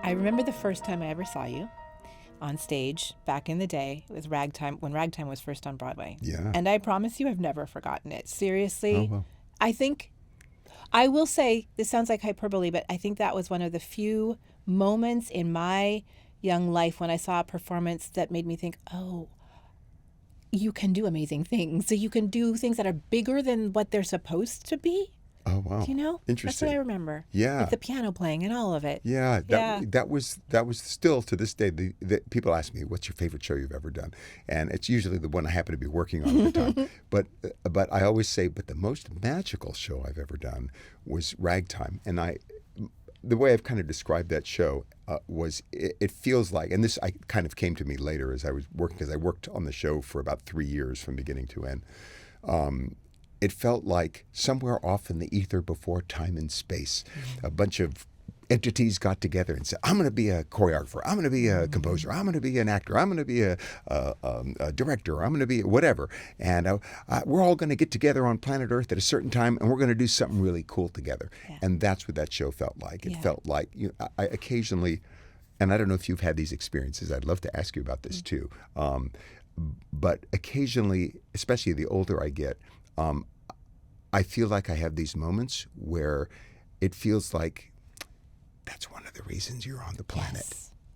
I remember the first time I ever saw you on stage back in the day with Ragtime, when Ragtime was first on Broadway. Yeah. And I promise you I've never forgotten it. Seriously. Oh, well. I think, I will say, this sounds like hyperbole, but I think that was one of the few moments in my young life when I saw a performance that made me think, oh, you can do amazing things. So you can do things that are bigger than what they're supposed to be. Oh, wow. Do you know? Interesting. That's what I remember. Yeah. Like the piano playing and all of it. Yeah, Yeah. that was still to this day. The people ask me, "What's your favorite show you've ever done?" And it's usually the one I happen to be working on at the time. But I always say, but the most magical show I've ever done was Ragtime. And the way I've kind of described that show was it feels like, and this I kind of came to me later as I was working, because I worked on the show for about 3 years from beginning to end. It felt like somewhere off in the ether before time and space, a bunch of entities got together and said, I'm going to be a choreographer, I'm going to be a composer, I'm going to be an actor, I'm going to be a director, I'm going to be whatever. And we're all going to get together on planet Earth at a certain time, and we're going to do something really cool together. Yeah. And that's what that show felt like. It felt like, I occasionally, and I don't know if you've had these experiences, I'd love to ask you about this too. But occasionally, especially the older I get, I feel like I have these moments where it feels like that's one of the reasons you're on the planet.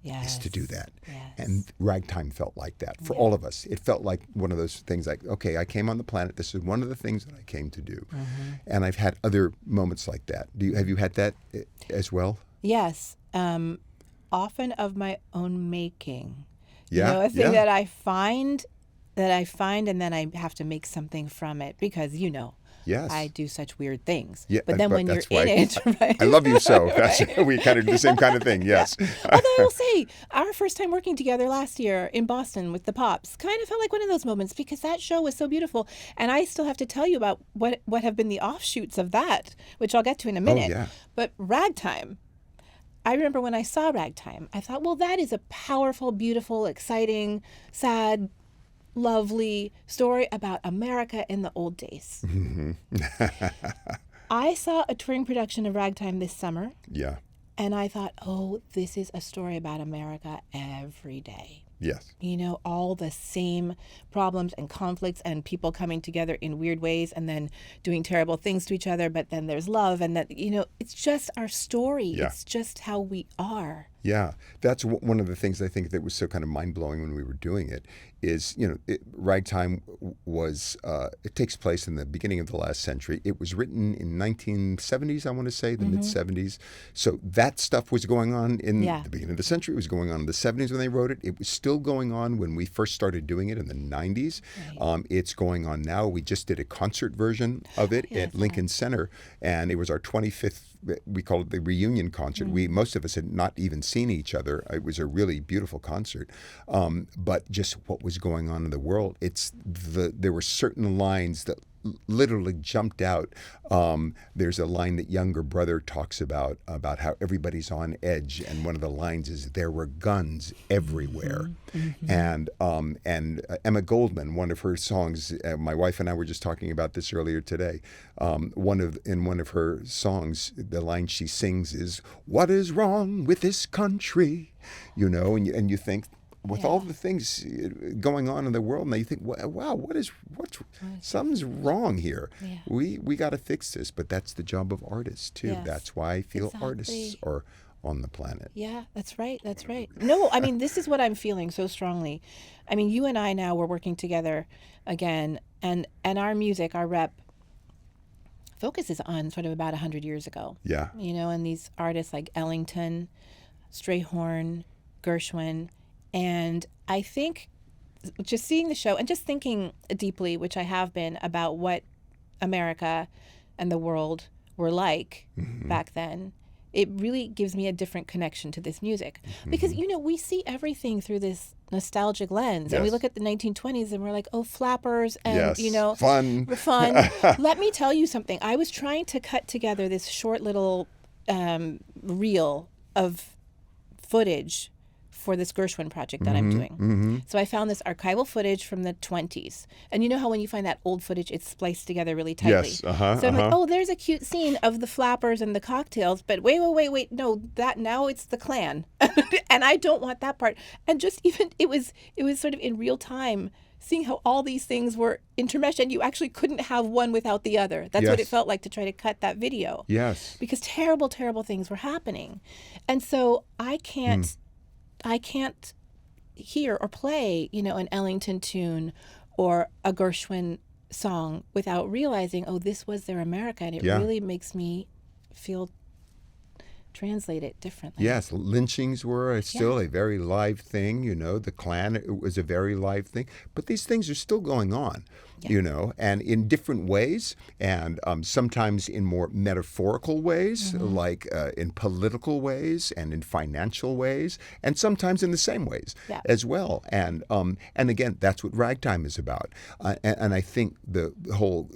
Yes. Is to do that. Yes. And Ragtime felt like that for all of us. It felt like one of those things like, okay, I came on the planet. This is one of the things that I came to do. Mm-hmm. And I've had other moments like that. Have you had that as well? Yes. Often of my own making. Yeah. A thing that I find and then I have to make something from it because, yes. I do such weird things. Yeah, but then when you're in it, right? I love you so. That's, we kind of do the same kind of thing, yes. Yeah. Although I will say, our first time working together last year in Boston with the Pops kind of felt like one of those moments because that show was so beautiful. And I still have to tell you about what have been the offshoots of that, which I'll get to in a minute. Oh, yeah. But Ragtime, I remember when I saw Ragtime, I thought, well, that is a powerful, beautiful, exciting, sad, lovely story about America in the old days. Mm-hmm. I saw a touring production of Ragtime this summer. Yeah. And I thought, oh, this is a story about America every day. Yes. All the same problems and conflicts and people coming together in weird ways and then doing terrible things to each other. But then there's love and that, it's just our story. Yeah. It's just how we are. Yeah. That's one of the things I think that was so kind of mind-blowing when we were doing it is, Ragtime was, it takes place in the beginning of the last century. It was written in 1970s, I want to say, the mid-70s. So that stuff was going on in the beginning of the century. It was going on in the 70s when they wrote it. It was still going on when we first started doing it in the 90s. Right. It's going on now. We just did a concert version of it at Lincoln Center, and it was our 25th, we called it the reunion concert. Most of us had not even seen each other. It was a really beautiful concert. But just what was going on in the world, there were certain lines that literally jumped out. There's a line that younger brother talks about how everybody's on edge, and one of the lines is there were guns everywhere. Mm-hmm. And Emma Goldman, one of her songs, my wife and I were just talking about this earlier today. In one of her songs, the line she sings is, "What is wrong with this country?" And you think, with all the things going on in the world, and you think, wow, what's something's wrong here. Yeah. We got to fix this, but that's the job of artists too. Yes. That's why I feel artists are on the planet. Yeah, that's right. No, I mean, this is what I'm feeling so strongly. I mean, you and I now, we're working together again, and our music, our rep, focuses on sort of about 100 years ago. Yeah. And these artists like Ellington, Strayhorn, Gershwin. And I think just seeing the show and just thinking deeply, which I have been, about what America and the world were like back then, it really gives me a different connection to this music. Because, we see everything through this nostalgic lens. Yes. And we look at the 1920s and we're like, oh, flappers and, fun. Let me tell you something. I was trying to cut together this short little reel of footage for this Gershwin project that I'm doing. So I found this archival footage from the 20s. And you know how when you find that old footage, it's spliced together really tightly. Yes. So I'm like, oh, there's a cute scene of the flappers and the cocktails, but wait, no, that now it's the Klan. And I don't want that part. And just even, it was sort of in real time, seeing how all these things were intermeshed, and you actually couldn't have one without the other. That's what it felt like to try to cut that video. Yes. Because terrible, terrible things were happening. And so I can't hear or play, an Ellington tune or a Gershwin song without realizing, oh, this was their America, and it really makes me feel translate it differently. Yes, lynchings were still a very live thing, the Klan, it was a very live thing. But these things are still going on, and in different ways, and sometimes in more metaphorical ways, like in political ways and in financial ways, and sometimes in the same ways as well. And again, that's what Ragtime is about. And I think the whole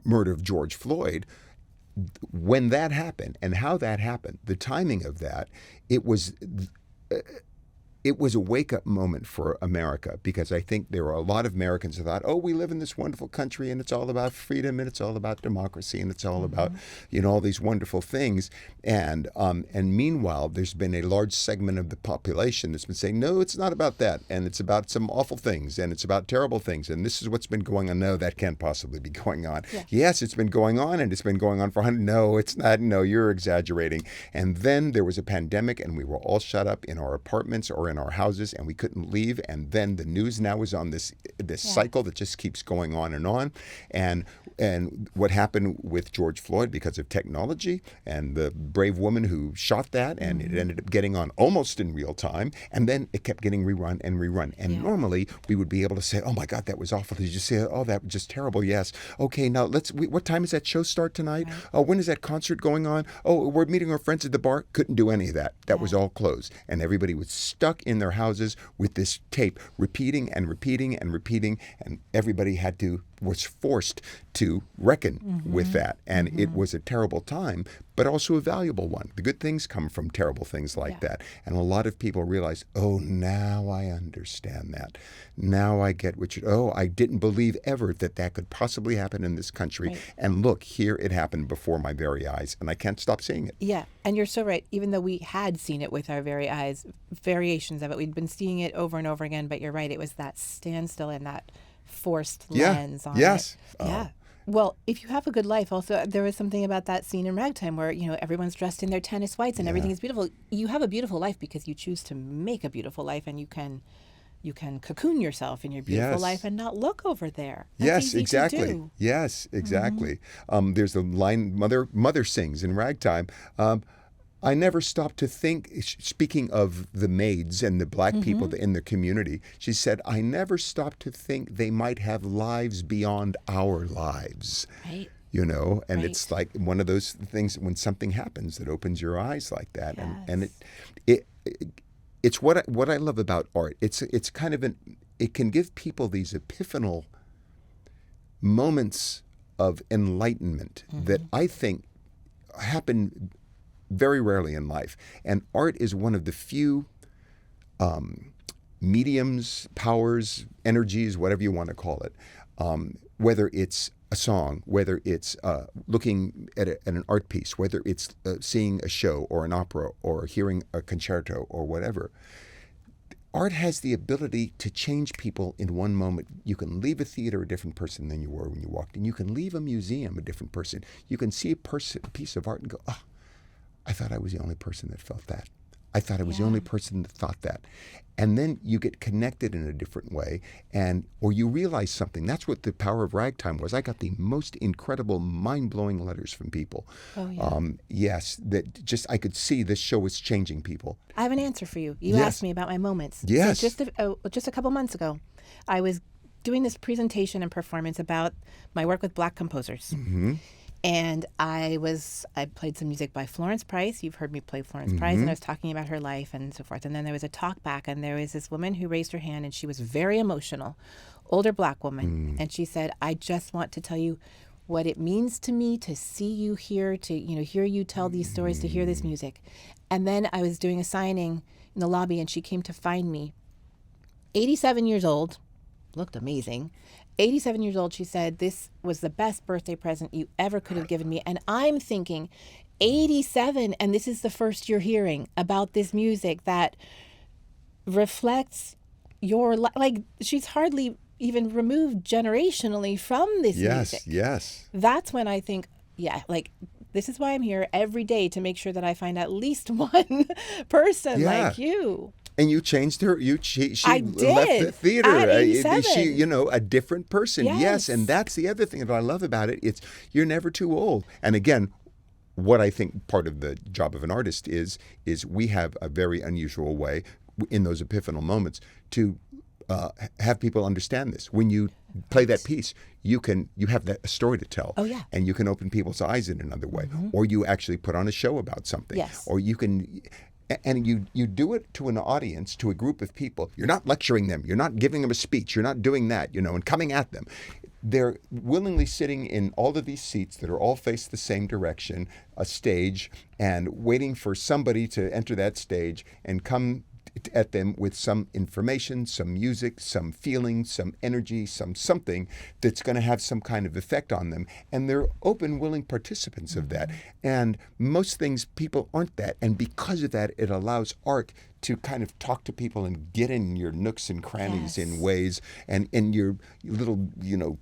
murder of George Floyd, when that happened and how that happened, the timing of that, it was a wake-up moment for America, because I think there were a lot of Americans who thought, oh, we live in this wonderful country and it's all about freedom and it's all about democracy and it's all about, all these wonderful things. And meanwhile, there's been a large segment of the population that's been saying, no, it's not about that. And it's about some awful things and it's about terrible things. And this is what's been going on. No, that can't possibly be going on. Yeah. Yes, it's been going on and it's been going on for 100. No, it's not. No, you're exaggerating. And then there was a pandemic and we were all shut up in our apartments or in our houses and we couldn't leave, and then the news now is on this cycle that just keeps going on, and what happened with George Floyd because of technology and the brave woman who shot that, and it ended up getting on almost in real time, and then it kept getting rerun and normally we would be able to say, oh my God, that was awful. Did you say, oh, that was just terrible? Yes. Okay, now what time does that show start tonight? Right. Oh, when is that concert going on? Oh, we're meeting our friends at the bar. Couldn't do any of that. That was all closed, and everybody was stuck in their houses with this tape repeating, and everybody was forced to reckon with that. And it was a terrible time, but also a valuable one. The good things come from terrible things like that. And a lot of people realize, oh, now I understand that. Now I get I didn't believe ever that could possibly happen in this country. Right. And look, here it happened before my very eyes, and I can't stop seeing it. Yeah, and you're so right. Even though we had seen it with our very eyes, variations of it, we'd been seeing it over and over again, but you're right, it was that standstill and that forced lens on it. Yeah. Well, if you have a good life, also, there was something about that scene in Ragtime where, everyone's dressed in their tennis whites and everything is beautiful. You have a beautiful life because you choose to make a beautiful life, and you can cocoon yourself in your beautiful life and not look over there. That's easy exactly. to do. Yes, exactly. There's a line Mother sings in Ragtime. I never stopped to think, speaking of the maids and the black people in the community, she said, I never stopped to think they might have lives beyond our lives. Right. And it's like one of those things when something happens that opens your eyes like that. Yes. And it's what I love about art. It's kind of it can give people these epiphanal moments of enlightenment that I think happen very rarely in life. And art is one of the few mediums, powers, energies, whatever you want to call it, whether it's a song, whether it's looking at an art piece, whether it's seeing a show or an opera or hearing a concerto or whatever. Art has the ability to change people in one moment. You can leave a theater a different person than you were when you walked in. You can leave a museum a different person. You can see a piece of art and go, oh, I thought I was the only person that felt that. I thought I was the only person that thought that. And then you get connected in a different way, or you realize something. That's what the power of Ragtime was. I got the most incredible, mind-blowing letters from people. Oh, yeah. Yes, that just I could see this show was changing people. I have an answer for you. You asked me about my moments. Yes. So just a couple months ago, I was doing this presentation and performance about my work with Black composers. Mm-hmm. And I played some music by Florence Price. You've heard me play Florence Price, and I was talking about her life and so forth. And then there was a talk back, and there was this woman who raised her hand, and she was very emotional, older Black woman. And she said, I just want to tell you what it means to me to see you here, to hear you tell these stories, to hear this music. And then I was doing a signing, in the lobby, and she came to find me. 87 years old, looked amazing. 87 years old, she said, this was the best birthday present you ever could have given me. And I'm thinking, 87, and this is the first you're hearing about this music that reflects your life. Like, she's hardly even removed generationally from this music. Yes. That's when I think, yeah, like, this is why I'm here every day, to make sure that I find at least one person like you. And you changed her. She I left did, the theater. at 87. She, a different person. Yes. And that's the other thing that I love about it. It's you're never too old. And again, what I think part of the job of an artist is we have a very unusual way in those epiphanal moments to have people understand this. When you play that piece, you have a story to tell. Oh, yeah. And you can open people's eyes in another way, or you actually put on a show about something. Yes. Or you can. And you do it to an audience, to a group of people. You're not lecturing them. You're not giving them a speech. You're not doing that, and coming at them. They're willingly sitting in all of these seats that are all faced the same direction, a stage, and waiting for somebody to enter that stage and come at them with some information, some music, some feeling, some energy, something that's going to have some kind of effect on them. And they're open, willing participants of that. And most things, people aren't that. And because of that, it allows art to kind of talk to people and get in your nooks and crannies in ways, and in your little,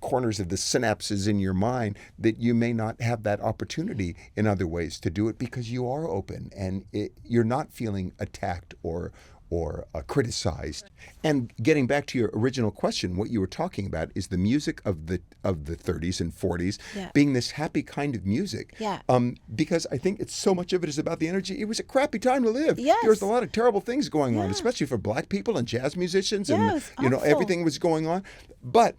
corners of the synapses in your mind that you may not have that opportunity in other ways to do it, because you are open and you're not feeling attacked or criticized. And getting back to your original question, what you were talking about is the music of the 30s and 40s being this happy kind of music. Yeah. Because I think so much of it is about the energy. It was a crappy time to live. Yes. There was a lot of terrible things going on, especially for black people and jazz musicians, and everything was going on. But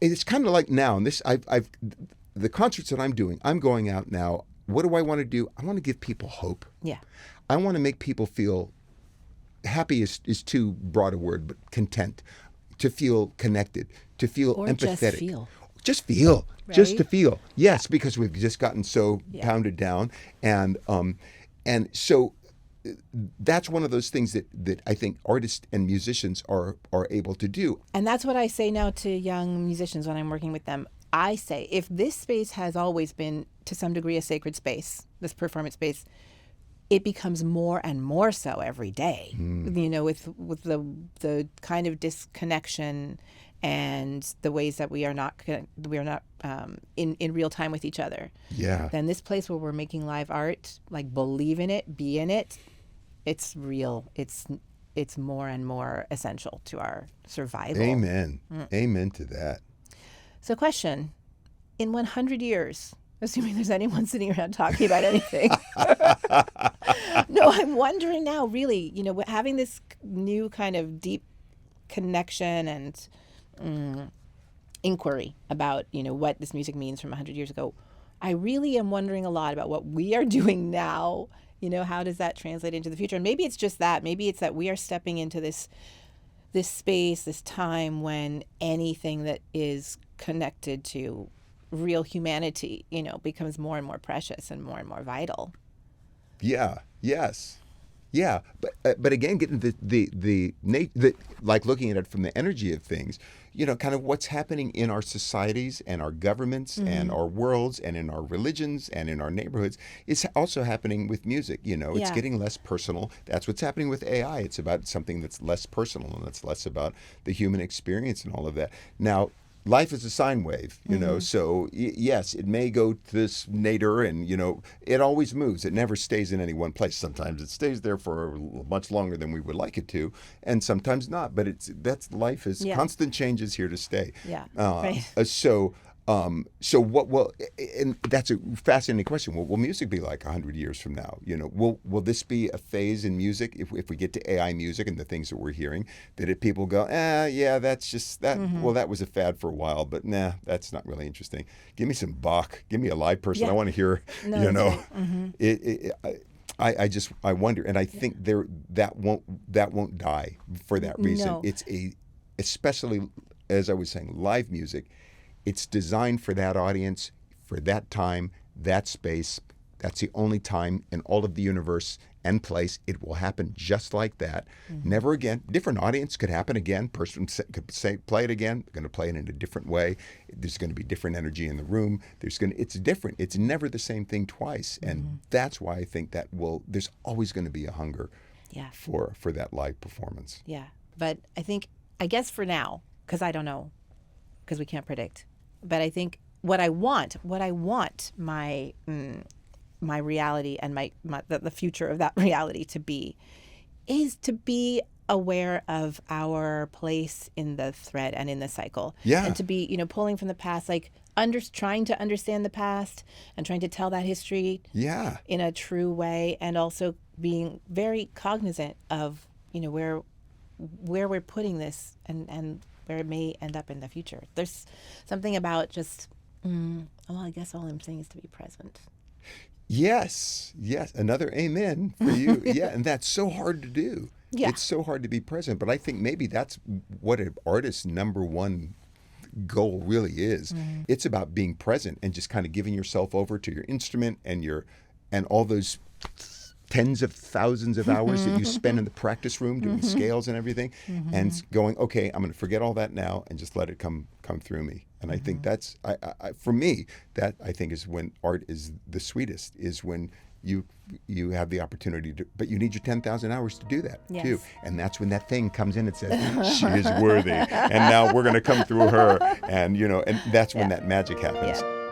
it's kind of like now, and this the concerts that I'm doing, I'm going out now. What do I want to do? I want to give people hope. Yeah. I want to make people feel happy is too broad a word, but content, to feel connected, to feel empathetic. Just feel. Right? Just to feel. Yes, because we've just gotten so pounded down. And so that's one of those things that I think artists and musicians are able to do. And that's what I say now to young musicians when I'm working with them. I say, if this space has always been, to some degree, a sacred space, this performance space, it becomes more and more so every day, with the kind of disconnection and the ways that we are not in real time with each other. Yeah. Then this place where we're making live art, like, believe in it, be in it, it's real. It's more and more essential to our survival. Amen. Amen to that. So, question: in 100 years, assuming there's anyone sitting around talking about anything. No, I'm wondering now, really, having this new kind of deep connection and inquiry about, what this music means from 100 years ago. I really am wondering a lot about what we are doing now. How does that translate into the future? And maybe it's just that. Maybe it's that we are stepping into this space, this time when anything that is connected to real humanity, becomes more and more precious and more vital. Yeah. Yes. Yeah. But again, getting the like looking at it from the energy of things, kind of what's happening in our societies and our governments and our worlds and in our religions and in our neighborhoods is also happening with music. It's getting less personal. That's what's happening with AI. It's about something that's less personal and it's less about the human experience and all of that. Now, life is a sine wave, so yes, it may go to this nadir and, it always moves. It never stays in any one place. Sometimes it stays there for much longer than we would like it to, and sometimes not. But that's life is constant changes here to stay. Yeah. Right. So what will, and that's a fascinating question. What will music be like 100 years from now? Will this be a phase in music if we get to AI music and the things that we're hearing, that people go, yeah, that's just that. Well, that was a fad for a while, but nah, that's not really interesting. Give me some Bach. Give me a live person. I want to hear. I wonder, and I think that won't die for that reason. No. It's especially, as I was saying, live music. It's designed for that audience, for that time, that space, That's the only time in all of the universe and place it will happen just like that. Never again. Different audience, could happen again. Person could say play it again. They're going to play it in a different way. There's going to be different energy in the room. It's different. It's never the same thing twice. And that's why I think there's always going to be a hunger Yeah. for that live performance. Yeah. But I guess for now, because I don't know, because we can't predict, but I think what I want my reality and the future of that reality to be is to be aware of our place in the thread and in the cycle. Yeah. And to be, pulling from the past, like trying to understand the past and trying to tell that history Yeah. in a true way, and also being very cognizant of, where we're putting this and where it may end up in the future. There's something about just, I guess all I'm saying is to be present. Yes. Another amen for you. Yeah, and that's so hard to do. Yeah. It's so hard to be present, but I think maybe that's what an artist's number one goal really is. It's about being present and just kind of giving yourself over to your instrument and all those tens of thousands of hours that you spend in the practice room doing scales and everything, and going, okay, I'm going to forget all that now and just let it come through me. And I think that's, for me, that I think is when art is the sweetest, is when you have the opportunity to, but you need your 10,000 hours to do that too. And that's when that thing comes in and says, she is worthy. And now we're going to come through her. And, and that's when that magic happens. Yeah.